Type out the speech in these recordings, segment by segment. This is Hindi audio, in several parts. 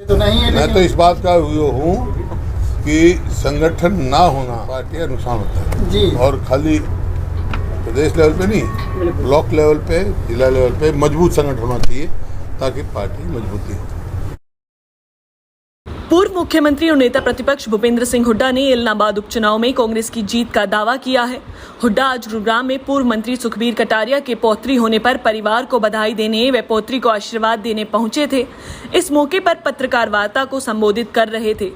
तो नहीं है। मैं तो इस बात का हूँ कि संगठन ना होना पार्टी का नुकसान होता है जी। और खाली प्रदेश लेवल पे नहीं, ब्लॉक लेवल पे, जिला लेवल पे मजबूत संगठन होना चाहिए ताकि पार्टी मजबूती हो। पूर्व मुख्यमंत्री और नेता प्रतिपक्ष भूपेंद्र सिंह हुड्डा ने इलाहाबाद उपचुनाव में कांग्रेस की जीत का दावा किया है। हुड्डा आज गुरुग्राम में पूर्व मंत्री सुखबीर कटारिया के पौत्री होने पर परिवार को बधाई देने व पौत्री को आशीर्वाद देने पहुंचे थे। इस मौके पर पत्रकार वार्ता को संबोधित कर रहे थे।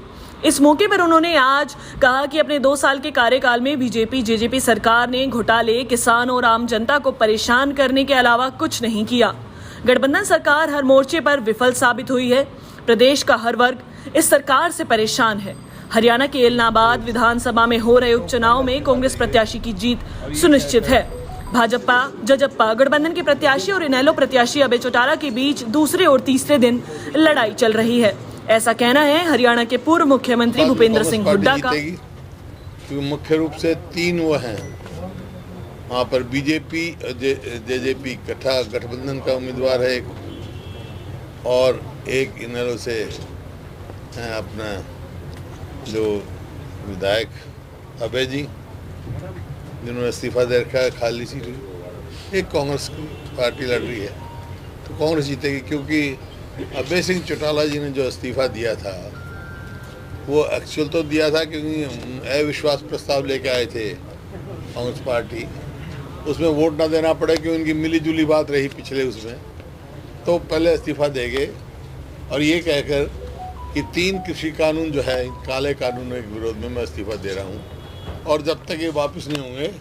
इस मौके पर उन्होंने आज कहा कि अपने 2 साल के कार्यकाल में बीजेपी जेजेपी सरकार ने घोटाले, किसान और आम जनता को परेशान करने के अलावा कुछ नहीं किया। गठबंधन सरकार हर मोर्चे पर विफल साबित हुई है। प्रदेश का हर वर्ग इस सरकार से परेशान है। हरियाणा के इलाहाबाद विधानसभा में हो रहे उपचुनाव में कांग्रेस प्रत्याशी की जीत सुनिश्चित है। भाजपा जजपा गठबंधन के प्रत्याशी और इनेलो प्रत्याशी अभय चौटाला के बीच दूसरे और तीसरे दिन लड़ाई चल रही है। ऐसा कहना है हरियाणा के पूर्व मुख्यमंत्री भूपेंद्र सिंह हुड्डा का। मुख्य रूप से 3 वो हैं वहाँ पर, बीजेपी जेजेपी इकट्ठा गठबंधन का उम्मीदवार है एक, और एक इनेलो से हैं अपना जो विधायक अभय जी जिन्होंने इस्तीफा दे रखा है, खाली सीट हुई। एक कांग्रेस की पार्टी लड़ रही है तो कांग्रेस जीतेगी, क्योंकि अभय सिंह चौटाला जी ने जो इस्तीफा दिया था वो एक्चुअल तो दिया था क्योंकि अविश्वास प्रस्ताव लेके आए थे कांग्रेस पार्टी, उसमें वोट ना देना पड़े कि उनकी मिली जुली बात रही पिछले उसमें, तो पहले इस्तीफा देंगे और ये कहकर कि 3 कृषि कानून जो है काले कानूनों के विरोध में मैं इस्तीफा दे रहा हूँ और जब तक ये वापस नहीं होंगे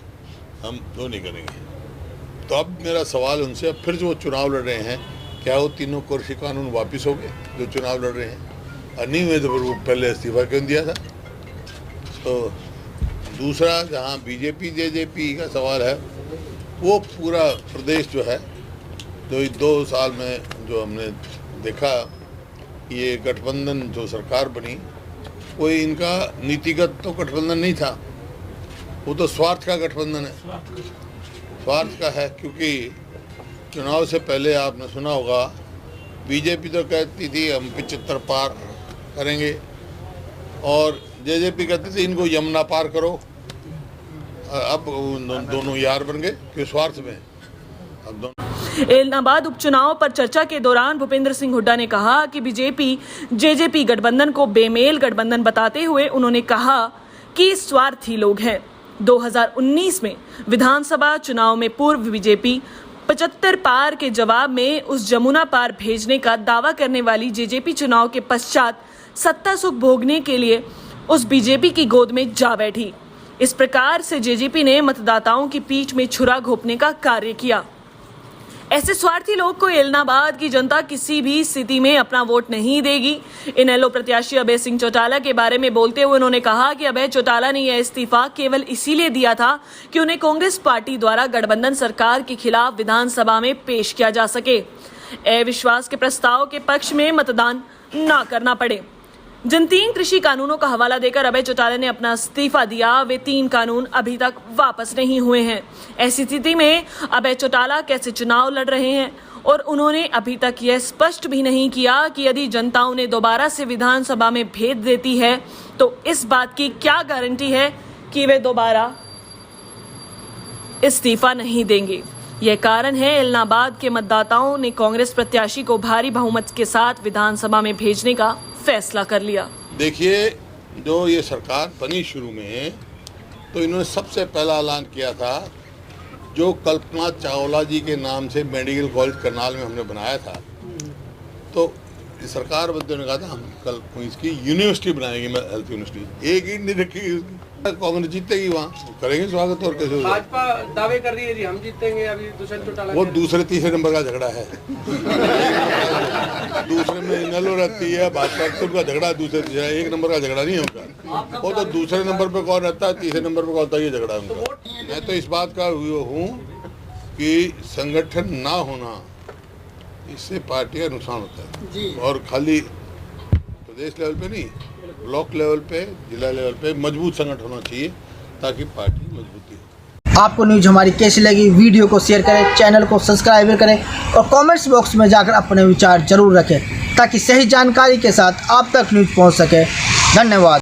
हम वो नहीं करेंगे। तो अब मेरा सवाल उनसे, अब फिर जो चुनाव लड़ रहे हैं क्या वो 3 कृषि कानून वापस हो गए जो चुनाव लड़ रहे हैं? और नहीं हुए तो वो पहले इस्तीफा क्यों दिया था? तो दूसरा जहाँ बीजेपी जेजेपी का सवाल है, वो पूरा प्रदेश जो है जो 2 साल में जो हमने देखा ये गठबंधन जो सरकार बनी, कोई इनका नीतिगत तो गठबंधन नहीं था, वो तो स्वार्थ का गठबंधन है, स्वार्थ का है। क्योंकि चुनाव से पहले आपने सुना होगा बीजेपी तो कहती थी हम 75 पार करेंगे और जेजेपी कहती थी इनको यमुना पार करो। अब दोनों यार बन गए क्यों? स्वार्थ में। अब दोनों इलाहाबाद उपचुनाव पर चर्चा के दौरान भूपेंद्र सिंह हुड्डा ने कहा कि बीजेपी जेजेपी गठबंधन को बेमेल गठबंधन बताते हुए उन्होंने कहा कि स्वार्थी लोग हैं। 2019 में विधानसभा चुनाव में पूर्व बीजेपी 75 पार के जवाब में उस जमुना पार भेजने का दावा करने वाली जेजेपी चुनाव के पश्चात सत्ता सुख भोगने के लिए उस बीजेपी की गोद में जा बैठी। इस प्रकार से जेजेपी ने मतदाताओं की पीठ में छुरा घोंपने का कार्य किया। ऐसे स्वार्थी लोग को इलाहाबाद की जनता किसी भी स्थिति में अपना वोट नहीं देगी। इनेलो प्रत्याशी अभय सिंह चौटाला के बारे में बोलते हुए उन्होंने कहा कि अभय चौटाला ने यह इस्तीफा केवल इसीलिए दिया था कि उन्हें कांग्रेस पार्टी द्वारा गठबंधन सरकार के खिलाफ विधानसभा में पेश किया जा सके, अविश्वास के प्रस्ताव के पक्ष में मतदान न करना पड़े। जिन 3 कृषि कानूनों का हवाला देकर अभय चौटाला ने अपना इस्तीफा दिया, वे 3 कानून अभी तक वापस नहीं हुए हैं। ऐसी स्थिति में अभय चौटाला कैसे चुनाव लड़ रहे हैं और उन्होंने अभी तक यह स्पष्ट भी नहीं किया कि यदि जनता उन्हें दोबारा से विधानसभा में भेज देती है तो इस बात की क्या गारंटी है कि वे दोबारा इस्तीफा नहीं देंगे। यह कारण है इलाहाबाद के मतदाताओं ने कांग्रेस प्रत्याशी को भारी बहुमत के साथ विधानसभा में भेजने का फैसला कर लिया। देखिए, जो ये सरकार बनी शुरू में तो इन्होंने सबसे पहला ऐलान किया था जो कल्पना चावला जी के नाम से मेडिकल कॉलेज करनाल में हमने बनाया था, तो सरकार बदले ने कहा था हम कल इसकी यूनिवर्सिटी बनाएंगे, हेल्थ यूनिवर्सिटी। एक ईंट नहीं रखी उसकी। कांग्रेस जीतेगी वहाँ करेंगे स्वागत। और कैसे भाजपा दावे कर रही है जी हम जीतेंगे, अभी दुष्यंत चौटाला वो दूसरे तीसरे नंबर का झगड़ा है। दूसरे में इनेलो रहती है, भाजपा का झगड़ा दूसरे तीसरा, 1 नंबर का झगड़ा नहीं है उनका। वो तो दूसरे नंबर पे कौन रहता है, तीसरे नंबर पे कौन होता है, ये झगड़ा है उनका। मैं तो इस बात का हूँ कि संगठन ना होना इससे पार्टी का नुकसान होता है और खाली प्रदेश लेवल पे नहीं, ब्लॉक लेवल पे, जिला लेवल पे मजबूत संगठन होना चाहिए ताकि पार्टी मजबूती हो। आपको न्यूज हमारी कैसी लगी? वीडियो को शेयर करें, चैनल को सब्सक्राइब करें और कमेंट्स बॉक्स में जाकर अपने विचार जरूर रखें। ताकि सही जानकारी के साथ आप तक न्यूज़ पहुंच सके। धन्यवाद।